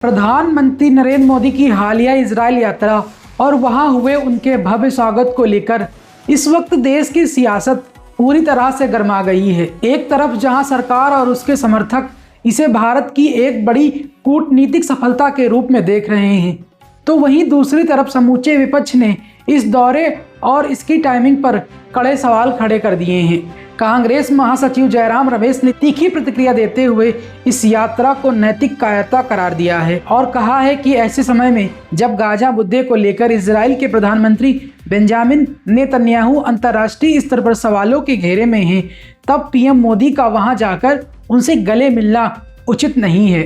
प्रधानमंत्री नरेंद्र मोदी की हालिया इजराइल यात्रा और वहां हुए उनके भव्य स्वागत को लेकर इस वक्त देश की सियासत पूरी तरह से गर्मा गई है। एक तरफ जहां सरकार और उसके समर्थक इसे भारत की एक बड़ी कूटनीतिक सफलता के रूप में देख रहे हैं, तो वहीं दूसरी तरफ समूचे विपक्ष ने इस दौरे और इसकी टाइमिंग पर कड़े सवाल खड़े कर दिए हैं। कांग्रेस महासचिव जयराम रमेश ने तीखी प्रतिक्रिया देते हुए इस यात्रा को नैतिक कायरता करार दिया है और कहा है कि ऐसे समय में जब गाजा मुद्दे को लेकर इजराइल के प्रधानमंत्री बेंजामिन नेतन्याहू अंतर्राष्ट्रीय स्तर पर सवालों के घेरे में हैं, तब पीएम मोदी का वहां जाकर उनसे गले मिलना उचित नहीं है।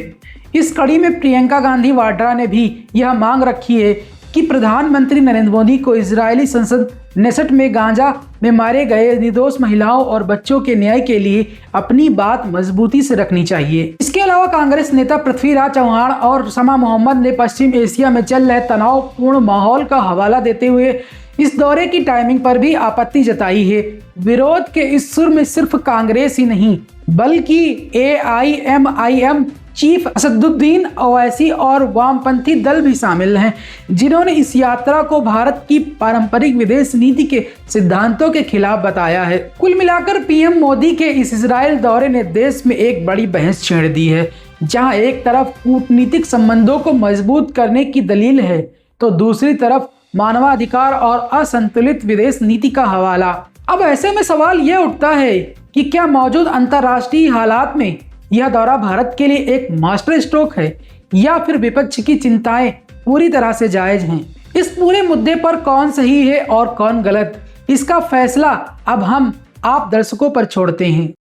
इस कड़ी में प्रियंका गांधी वाड्रा ने भी यह मांग रखी है कि प्रधानमंत्री नरेंद्र मोदी को इजरायली संसद नेसेट में गाजा में मारे गए निर्दोष महिलाओं और बच्चों के न्याय के लिए अपनी बात मजबूती से रखनी चाहिए। इसके अलावा कांग्रेस नेता पृथ्वीराज चव्हाण और शमा मोहम्मद ने पश्चिम एशिया में चल रहे तनावपूर्ण माहौल का हवाला देते हुए इस दौरे की टाइमिंग पर भी आपत्ति जताई है। विरोध के इस सुर में सिर्फ कांग्रेस ही नहीं बल्कि AIMIM चीफ असदुद्दीन ओवैसी और वामपंथी दल भी शामिल हैं, जिन्होंने इस यात्रा को भारत की पारंपरिक विदेश नीति के सिद्धांतों के खिलाफ बताया है। कुल मिलाकर पीएम मोदी के इस इजराइल दौरे ने देश में एक बड़ी बहस छेड़ दी है, जहां एक तरफ कूटनीतिक संबंधों को मजबूत करने की दलील है तो दूसरी तरफ मानवाधिकार और असंतुलित विदेश नीति का हवाला। अब ऐसे में सवाल यह उठता है कि क्या मौजूद अंतर्राष्ट्रीय हालात में यह दौरा भारत के लिए एक मास्टर स्ट्रोक है या फिर विपक्ष की चिंताएं पूरी तरह से जायज हैं। इस पूरे मुद्दे पर कौन सही है और कौन गलत, इसका फैसला अब हम आप दर्शकों पर छोड़ते हैं।